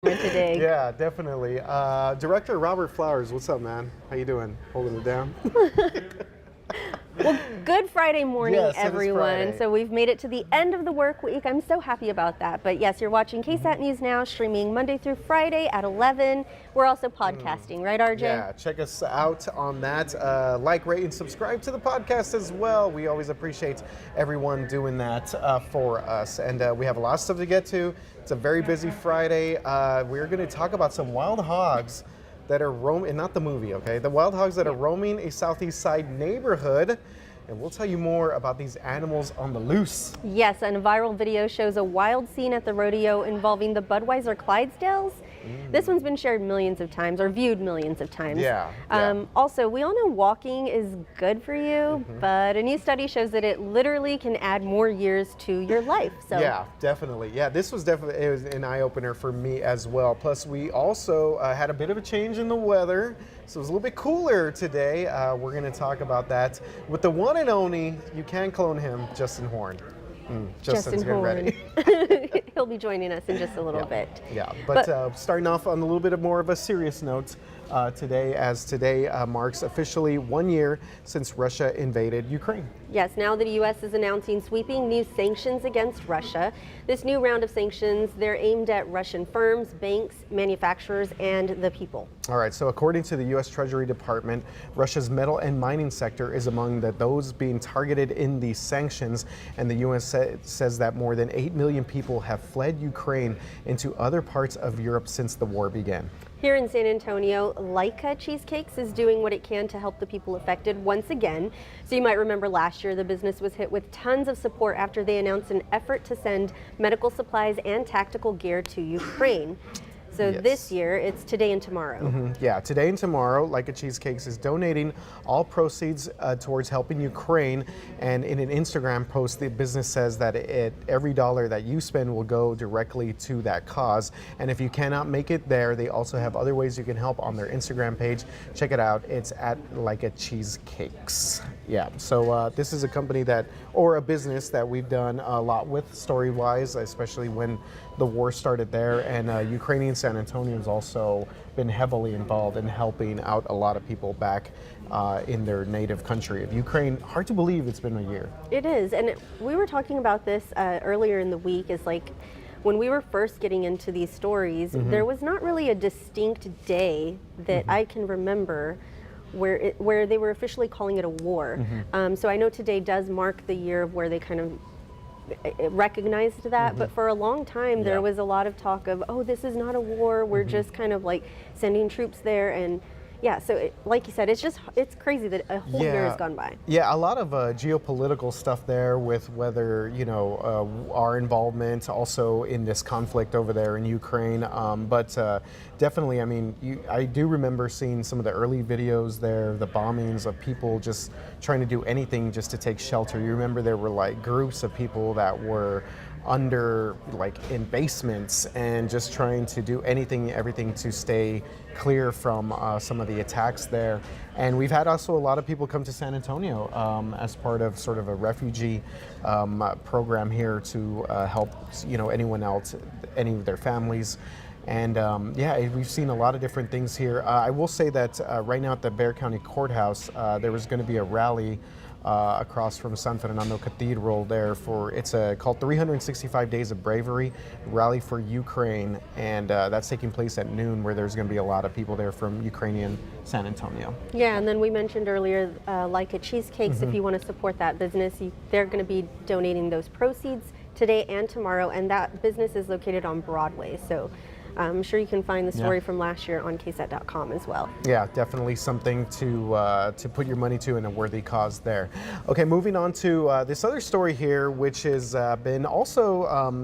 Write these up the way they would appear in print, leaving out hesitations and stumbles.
today. Yeah, definitely. Director Robert Flowers, what's up, man? How you doing? Holding it down? Well, good Friday morning, Yes, it is everyone. Friday. So we've made it to the end of the work week. I'm so happy about that. But yes, you're watching KSAT News Now, streaming Monday through Friday at 11. We're also podcasting, right, RJ? Yeah, check us out on that. Like, rate, and subscribe to the podcast as well. We always appreciate everyone doing that for us. And we have a lot of stuff to get to. It's a very busy Friday. We're going to talk about some wild hogs that are roaming, not the movie, okay? The wild hogs that are roaming a southeast side neighborhood. And we'll tell you more about these animals on the loose. Yes, and a viral video shows a wild scene at the rodeo involving the Budweiser Clydesdales. This one's been shared millions of times, or viewed millions of times. Yeah. Also, we all know walking is good for you, but a new study shows that it literally can add more years to your life. So yeah, definitely. Yeah, this was definitely it was an eye-opener for me as well. Plus, we also had a bit of a change in the weather, so it was a little bit cooler today. We're going to talk about that with the one and only, you can clone him, Justin Horn. Justin's getting ready. He'll be joining us in just a little bit. Yeah, but starting off on a little bit more of a serious note today, as today marks officially 1 year since Russia invaded Ukraine. Yes, now the U.S. is announcing sweeping new sanctions against Russia. This new round of sanctions, they're aimed at Russian firms, banks, manufacturers, and the people. All right, so according to the U.S. Treasury Department, Russia's metal and mining sector is among those being targeted in these sanctions, and the U.S. says that more than 8 million people have fled Ukraine into other parts of Europe since the war began. Here in San Antonio, Leica Cheesecakes is doing what it can to help the people affected once again. So you might remember last year the business was hit with tons of support after they announced an effort to send medical supplies and tactical gear to Ukraine. So this year, it's today and tomorrow. Yeah, today and tomorrow, Leica Cheesecakes is donating all proceeds towards helping Ukraine. And in an Instagram post, the business says that every dollar that you spend will go directly to that cause. And if you cannot make it there, they also have other ways you can help on their Instagram page. Check it out. It's at Leica Cheesecakes. Yeah, so this is a company or a business that we've done a lot with story-wise, especially when the war started there, and Ukrainian San Antonio has also been heavily involved in helping out a lot of people back in their native country of Ukraine. Hard to believe it's been a year. It is, and we were talking about this earlier in the week, is like when we were first getting into these stories, there was not really a distinct day that I can remember where they were officially calling it a war. So I know today does mark the year of where they kind of recognized that, but for a long time there was a lot of talk of, oh, this is not a war, we're just kind of like sending troops there. And yeah, so like you said, it's crazy that a whole year has gone by. Yeah, a lot of geopolitical stuff there with whether, our involvement also in this conflict over there in Ukraine. But definitely, I mean, I do remember seeing some of the early videos there, the bombings of people just trying to do anything just to take shelter. You remember there were like groups of people that were in basements and just trying to do everything to stay clear from some of the attacks there. And we've had also a lot of people come to San Antonio as part of sort of a refugee program here to help, anyone else, any of their families. And we've seen a lot of different things here. I will say that right now at the Bexar County Courthouse, there was going to be a rally across from San Fernando Cathedral there it's called 365 Days of Bravery, Rally for Ukraine, and that's taking place at noon, where there's going to be a lot of people there from Ukrainian San Antonio. Yeah, and then we mentioned earlier Leica Cheesecakes, if you want to support that business, they're going to be donating those proceeds today and tomorrow, and that business is located on Broadway. So I'm sure you can find the story from last year on KSAT.com as well. Yeah, definitely something to put your money to, and a worthy cause there. Okay, moving on to this other story here, which has been also,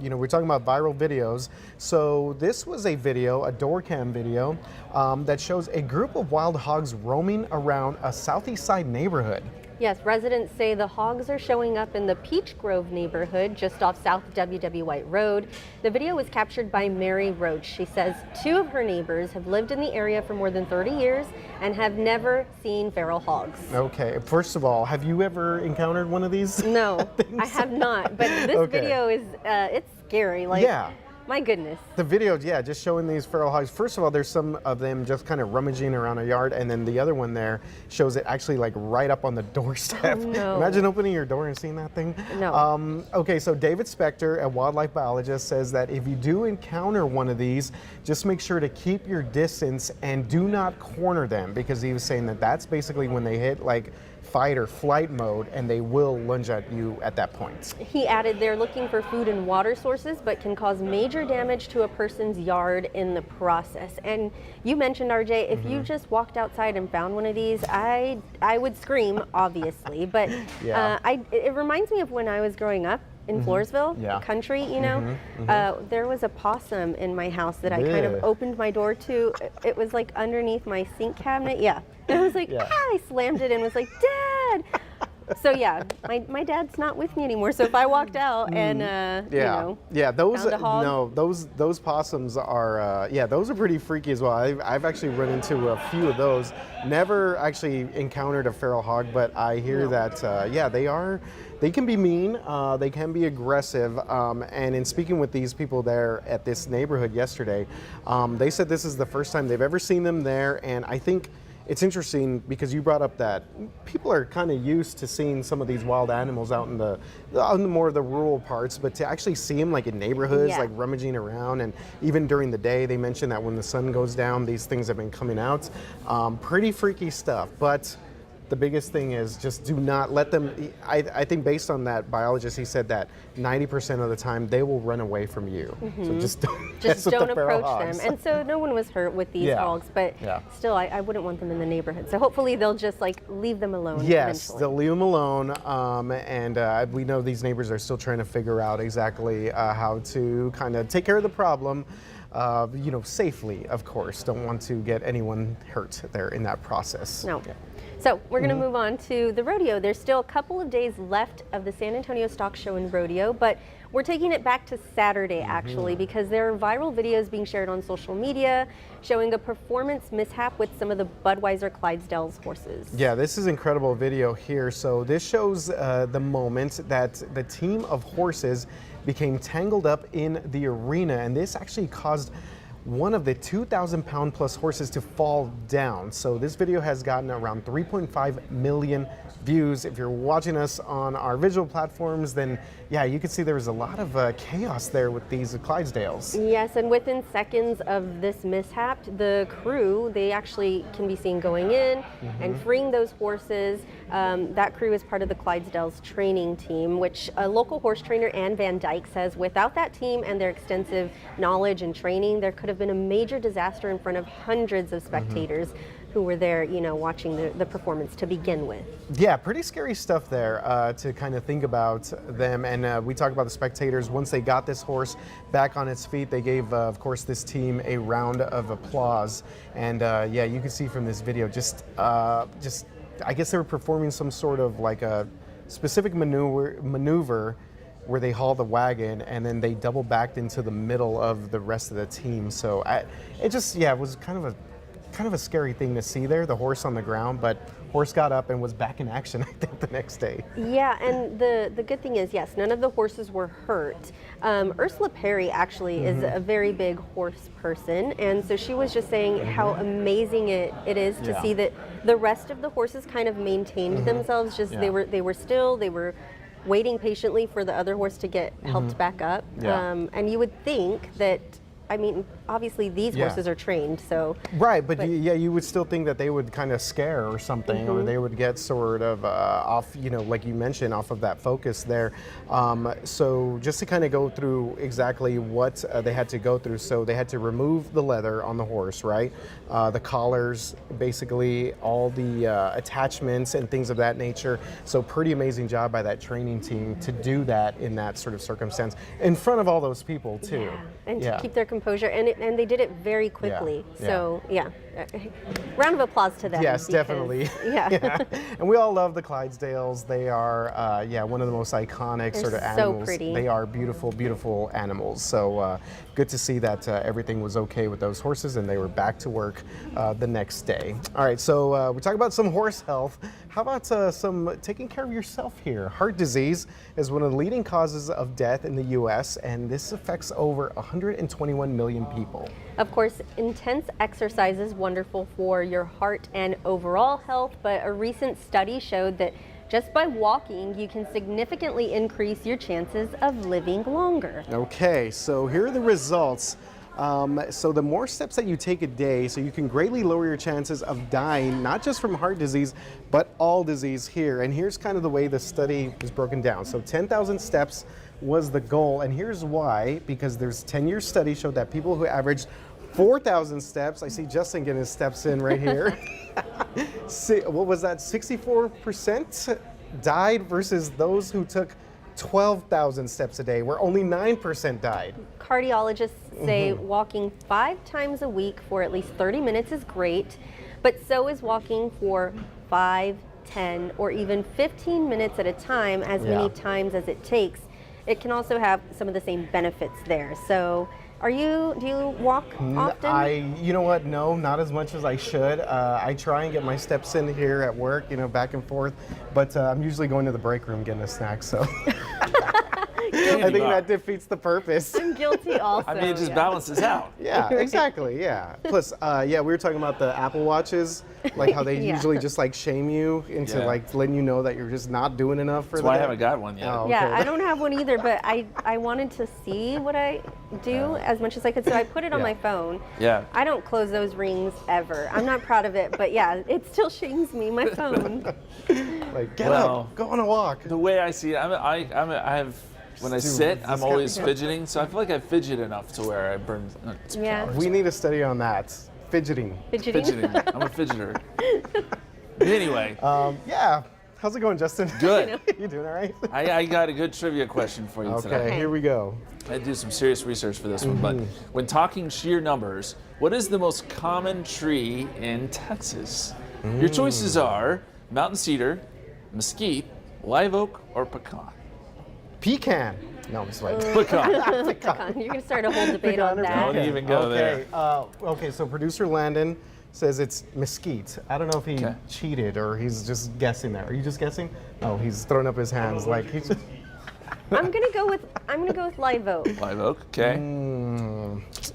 we're talking about viral videos. So this was a video, a door cam video, that shows a group of wild hogs roaming around a southeast side neighborhood. Yes, residents say the hogs are showing up in the Peach Grove neighborhood just off South W.W. White Road. The video was captured by Mary Roach. She says 2 of her neighbors have lived in the area for more than 30 years and have never seen feral hogs. Okay, first of all, have you ever encountered one of these? No, I have not, but this video is, it's scary. Like, My goodness. The video, yeah, just showing these feral hogs. First of all, there's some of them just kind of rummaging around a yard, and then the other one there shows it actually like right up on the doorstep. Oh, no. Imagine opening your door and seeing that thing. No. Okay, so David Spector, a wildlife biologist, says that if you do encounter one of these, just make sure to keep your distance and do not corner them, because he was saying that that's basically when they hit like fight or flight mode, and they will lunge at you at that point. He added they're looking for food and water sources, but can cause major damage to a person's yard in the process. And you mentioned, RJ, if you just walked outside and found one of these, I would scream, obviously. But Yeah. it reminds me of when I was growing up in Floresville, Yeah. country, you know. There was a possum in my house that I kind of Ugh. opened my door to. It was like underneath my sink cabinet. Yeah. And I was like, Yeah. I slammed it and was like, Dad! So yeah, my dad's not with me anymore. So if I walked out and you know, those found a hog. no, those possums are those are pretty freaky as well. I've actually run into a few of those. Never actually encountered a feral hog, but I hear that they can be mean, they can be aggressive, and in speaking with these people there at this neighborhood yesterday, they said this is the first time they've ever seen them there, and I think it's interesting because you brought up that people are kind of used to seeing some of these wild animals out in the more of the rural parts, but to actually see them like in neighborhoods, Yeah. like rummaging around, and even during the day, they mentioned that when the sun goes down, these things have been coming out. Pretty freaky stuff, but the biggest thing is just do not let them. I think based on that biologist, he said that 90% of the time they will run away from you. So just don't, mess Just with don't the feral approach hogs. them. And so no one was hurt with these Yeah. hogs, but Yeah. still, I wouldn't want them in the neighborhood. So hopefully they'll just like leave them alone. Yes, eventually. they'll leave them alone, and we know these neighbors are still trying to figure out exactly how to kind of take care of the problem, safely, of course. Don't want to get anyone hurt there in that process. No. So we're going to move on to the rodeo. There's still a couple of days left of the San Antonio Stock Show and Rodeo, but we're taking it back to Saturday actually, because there are viral videos being shared on social media showing a performance mishap with some of the Budweiser Clydesdale's horses. Yeah, this is incredible video here. So this shows the moment that the team of horses became tangled up in the arena, and this actually caused one of the 2,000-pound plus horses to fall down. So this video has gotten around 3.5 million views. If you're watching us on our visual platforms, then yeah, you can see there was a lot of chaos there with these Clydesdales. Yes, and within seconds of this mishap, the crew, they actually can be seen going in and freeing those horses. That crew is part of the Clydesdale's training team, which a local horse trainer, Ann Van Dyke, says without that team and their extensive knowledge and training, there could have been a major disaster in front of hundreds of spectators who were there, watching the performance to begin with. Yeah, pretty scary stuff there to kind of think about them. And we talk about the spectators. Once they got this horse back on its feet, they gave, of course, this team a round of applause. And yeah, you can see from this video, just I guess they were performing some sort of like a specific maneuver where they haul the wagon and then they double backed into the middle of the rest of the team. So it was kind of a scary thing to see there, the horse on the ground, but horse got up and was back in action, I think, the next day. Yeah, and the good thing is, yes, none of the horses were hurt. Ursula Perry actually is a very big horse person, and so she was just saying how amazing it is to see that the rest of the horses kind of maintained themselves. Just they were still, they were waiting patiently for the other horse to get helped back up. Yeah. And you would think that, I mean, obviously these horses are trained, so. Right, but you would still think that they would kind of scare or something, or they would get sort of off, like you mentioned, off of that focus there. So just to kind of go through exactly what they had to go through. So they had to remove the leather on the horse, right? The collars, basically all the attachments and things of that nature. So pretty amazing job by that training team to do that in that sort of circumstance in front of all those people too. Yeah, and to keep their composure, and they did it very quickly. Yeah. So yeah, round of applause to them. Yes, because- definitely. Yeah. And we all love the Clydesdales. They are, one of the most iconic They're sort of so animals. pretty. They are beautiful, beautiful animals. So good to see that everything was okay with those horses and they were back to work the next day. All right, so we talk about some horse health. How about some taking care of yourself here? Heart disease is one of the leading causes of death in the U.S., and this affects over 121 million people. Of course, intense exercise is wonderful for your heart and overall health, but a recent study showed that just by walking, you can significantly increase your chances of living longer. Okay, so here are the results. So the more steps that you take a day, so you can greatly lower your chances of dying, not just from heart disease, but all disease here. And here's kind of the way the study is broken down. So 10,000 steps was the goal, and here's why, because there's 10-year study showed that people who averaged 4,000 steps, I see Justin getting his steps in right here. What was that, 64% died versus those who took 12,000 steps a day, where only 9% died. Cardiologists say walking 5 times a week for at least 30 minutes is great, but so is walking for 5, 10, or even 15 minutes at a time, as many times as it takes. It can also have some of the same benefits there. So do you walk often? You know what, no, not as much as I should. I try and get my steps in here at work, back and forth, but I'm usually going to the break room getting a snack, so. I think that defeats the purpose. I'm guilty also. I mean, it just balances out. Yeah, exactly, yeah. Plus, we were talking about the Apple Watches, like how they usually just like shame you into like letting you know that you're just not doing enough for That's the why I day. haven't got one yet. Oh, okay. Yeah, I don't have one either, but I wanted to see what I do as much as I could, so I put it on my phone. Yeah. I don't close those rings ever. I'm not proud of it, but yeah, it still shames me, my phone. Like, get Well, up, go on a walk. The way I see it, when I sit, I'm always fidgeting, so I feel like I fidget enough to where I burn some Yeah. calories. We need a study on that. Fidgeting. Fidgeting. I'm a fidgeter. But anyway, Yeah. How's it going, Justin? Good. You doing all right? I got a good trivia question for you Okay, today. here we go. I had to do some serious research for this one, but when talking sheer numbers, what is the most common tree in Texas? Your choices are mountain cedar, mesquite, live oak, or pecan. Pecan. No, I'm just like. Pecan. You're going to start a whole debate on Pecan or that. Don't even go there. Okay, so producer Landon says it's mesquite. I don't know if he cheated or he's just guessing there. Are you just guessing? Oh, he's throwing up his hands like he's just. I'm gonna go with live oak. Live oak, okay.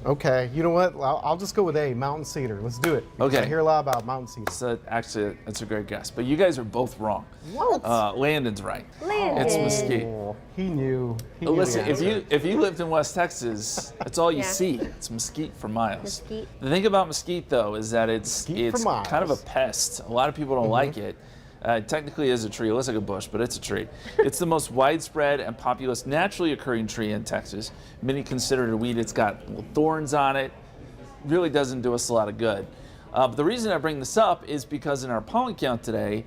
Okay, you know what? I'll just go with A, mountain cedar. Let's do it. Because Okay. I hear a lot about mountain cedar. So actually, that's a great guess. But you guys are both wrong. What? Landon's right. Landon. It's mesquite. Oh, he knew. He But knew listen, the answer. if you lived in West Texas, that's all you Yeah. see. It's mesquite for miles. Mesquite. The thing about mesquite, though, is that it's Mesquite for miles. kind of a pest. A lot of people don't like it. It technically is a tree. It looks like a bush, but it's a tree. It's the most widespread and populous naturally occurring tree in Texas. Many consider it a weed. It's got little thorns on it. Really doesn't do us a lot of good. But the reason I bring this up is because in our pollen count today,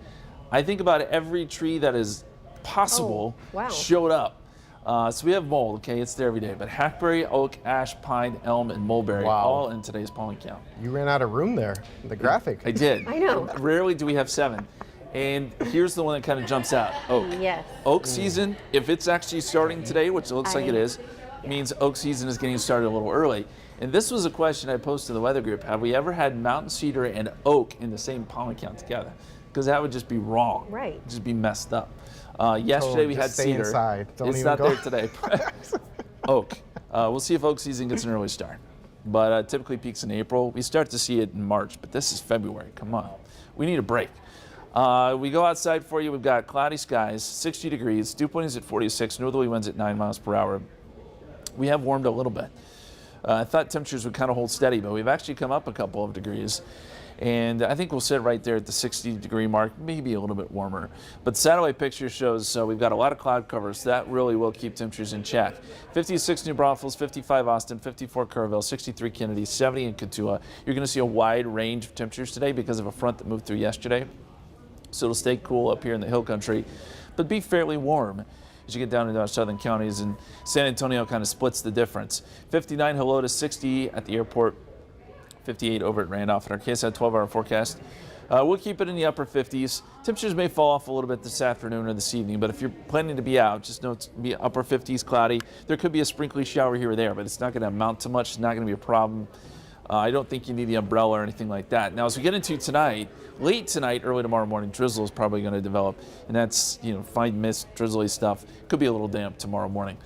I think about every tree that is possible wow. showed up. So we have mold, okay, it's there every day, but hackberry, oak, ash, pine, elm, and mulberry, Wow. all in today's pollen count. You ran out of room there. The graphic. I did. I know. Rarely do we have 7. And here's the one that kind of jumps out, oak. Yes. Oak season, if it's actually starting today, which it looks like it is, means oak season is getting started a little early. And this was a question I posed to the weather group. Have we ever had mountain cedar and oak in the same pollen count together? Because that would just be wrong. Right. Just be messed up. Yesterday we just had stay cedar. inside. Don't It's even not go. there today. Oak. We'll see if oak season gets an early start. But typically peaks in April. We start to see it in March, but this is February. Come on. We need a break. We go outside for you. We've got cloudy skies, 60 degrees. Dew point is at 46. Northerly winds at 9 miles per hour. We have warmed a little bit. I thought temperatures would kind of hold steady, but we've actually come up a couple of degrees. And I think we'll sit right there at the 60-degree mark, maybe a little bit warmer. But satellite picture shows we've got a lot of cloud cover, so that really will keep temperatures in check. 56 New Braunfels, 55 Austin, 54 Kerrville, 63 Kennedy, 70 in Katua. You're going to see a wide range of temperatures today because of a front that moved through yesterday. So it'll stay cool up here in the hill country, but be fairly warm as you get down into our southern counties, and San Antonio kind of splits the difference. 59 Hello to 60 at the airport, 58 over at Randolph. And our KSAT 12-hour forecast, we'll keep it in the upper 50s. Temperatures may fall off a little bit this afternoon or this evening, but if you're planning to be out, just know it's be upper 50s, cloudy. There could be a sprinkly shower here or there, but it's not going to amount to much. It's not going to be a problem. I don't think you need the umbrella or anything like that. Now, as we get into tonight, late tonight, early tomorrow morning, drizzle is probably going to develop, and that's, fine mist, drizzly stuff. Could be a little damp tomorrow morning.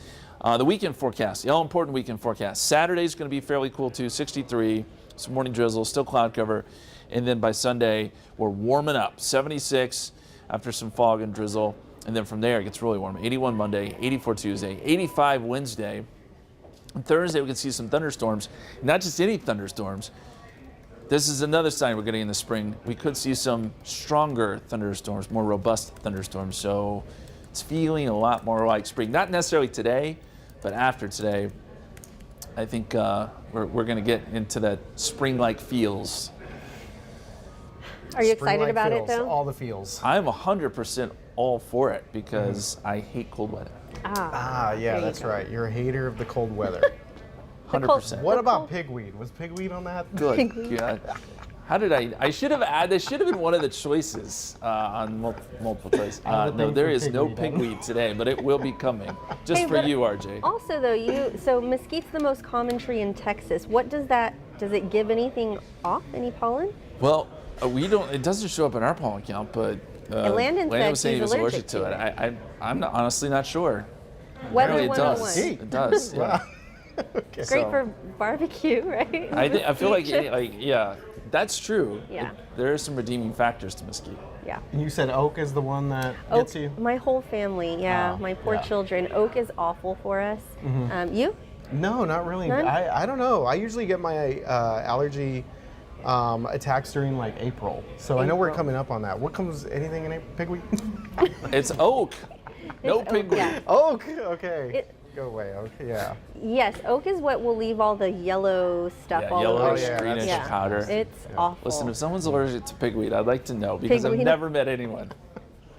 The weekend forecast, the all-important weekend forecast. Saturday's going to be fairly cool too, 63, some morning drizzle, still cloud cover, and then by Sunday we're warming up, 76 after some fog and drizzle, and then from there it gets really warm. 81 Monday, 84 Tuesday, 85 Wednesday. On Thursday, we can see some thunderstorms, not just any thunderstorms. This is another sign we're getting in the spring. We could see some stronger thunderstorms, more robust thunderstorms. So it's feeling a lot more like spring. Not necessarily today, but after today, I think we're going to get into that spring-like feels. Are you excited Spring-like about feels, it though? All the feels. I'm 100% all for it because I hate cold weather. Yeah, that's right. You're a hater of the cold weather. 100%. What about pigweed? Was pigweed on that? Good Pigweed. God. How did I should have added, that should have been one of the choices on multiple choice. No, there is no pigweed today, but it will be coming. Just Hey, for but you, RJ. Also though, so mesquite's the most common tree in Texas. What does it give anything off, any pollen? Well, it doesn't show up in our pollen count, but Landon said was saying he's he was allergic allergic to to it. I'm honestly not sure. Weather Apparently it 101. does. It does. Yeah. Okay. Great So- for barbecue, right? I feel like Mesquite. yeah, that's true. Yeah. There are some redeeming factors to mesquite. Yeah. And you said oak is the one that Oak, gets you? my whole family, yeah, Oh, my poor yeah. children. Oak is awful for us. You? No, not really. None? I don't know. I usually get my allergy attacks during like April. So I know we're April. coming up on that. What comes, anything in April? Pigweed? It's oak. No It's oak, pigweed. yeah. Oak, okay. It- Go away, okay, yeah. Yes, oak is what will leave all the yellow stuff Yeah, all yellowish, over. yeah, greenish Yeah. powder. It's Yeah. awful. Listen, if someone's allergic to pigweed, I'd like to know because I've Pigweed? never met anyone.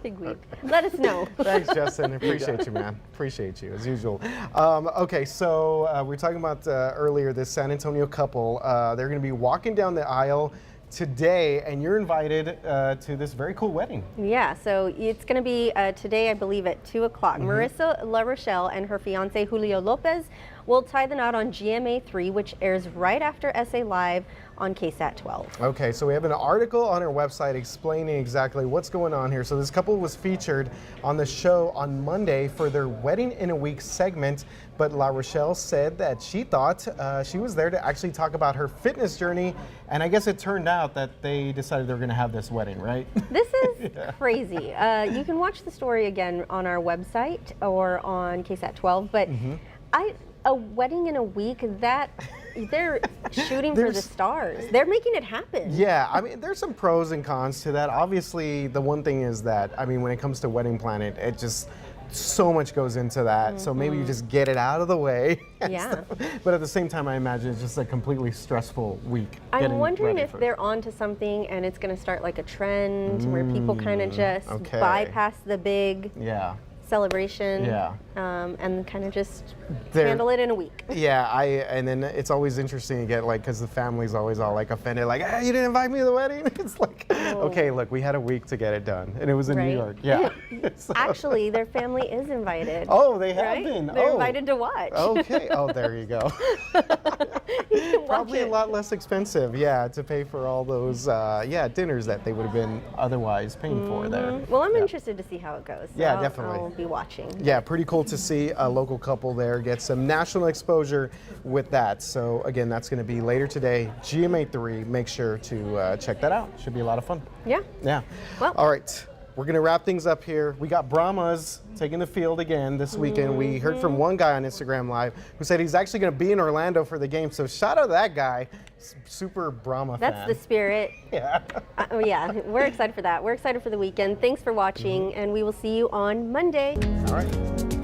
Pigweed. Let us know. Thanks, Justin. Appreciate you, man. Appreciate you, as usual. Okay, so we were talking about earlier this San Antonio couple. They're going to be walking down the aisle today, and you're invited to this very cool wedding. Yeah, so it's going to be today, I believe, at 2 o'clock. Marissa La Rochelle and her fiance Julio Lopez will tie the knot on GMA3, which airs right after SA Live on KSAT 12. Okay, so we have an article on our website explaining exactly what's going on here. So this couple was featured on the show on Monday for their Wedding in a Week segment, but La Rochelle said that she thought she was there to actually talk about her fitness journey, and I guess it turned out that they decided they were going to have this wedding, right? This is crazy. You can watch the story again on our website or on KSAT 12, but a wedding in a week, that they're shooting for the There's- stars. They're making it happen. Yeah, I mean, there's some pros and cons to that. Obviously, the one thing is that, I mean, when it comes to wedding planning, it just, so much goes into that. So maybe you just get it out of the way. and Yeah. stuff. But at the same time, I imagine it's just a completely stressful week. I'm getting wondering ready if for they're onto something and it's going to start like a trend where people kind of just okay. bypass the big Yeah. celebration Yeah. and kind of just They're- handle it in a week. Yeah, and then it's always interesting to get like, because the family's always all like offended, like, hey, you didn't invite me to the wedding. It's like, okay, look, we had a week to get it done, and it was in New Right. York. Yeah. So- Actually, their family is invited. oh, they have right? been. They're oh. invited to watch. Okay. Oh, there you go. You can watch Probably a it. lot less expensive, yeah, to pay for all those, dinners that they would have been otherwise paying for there. Well, I'm Yeah. interested to see how it goes. So Yeah, I'll- definitely. I'll be watching. Yeah, pretty cool to see a local couple there get some national exposure with that. So again, that's going to be later today, GMA3. Make sure to check that out. Should be a lot of fun. Yeah. Yeah. Well- All right. We're going to wrap things up here. We got Brahmas taking the field again this weekend. We heard from one guy on Instagram Live who said he's actually going to be in Orlando for the game. So shout out to that guy. Super Brahma fan. That's the spirit. Yeah. Oh, yeah. We're excited for that. We're excited for the weekend. Thanks for watching, and we will see you on Monday. All right.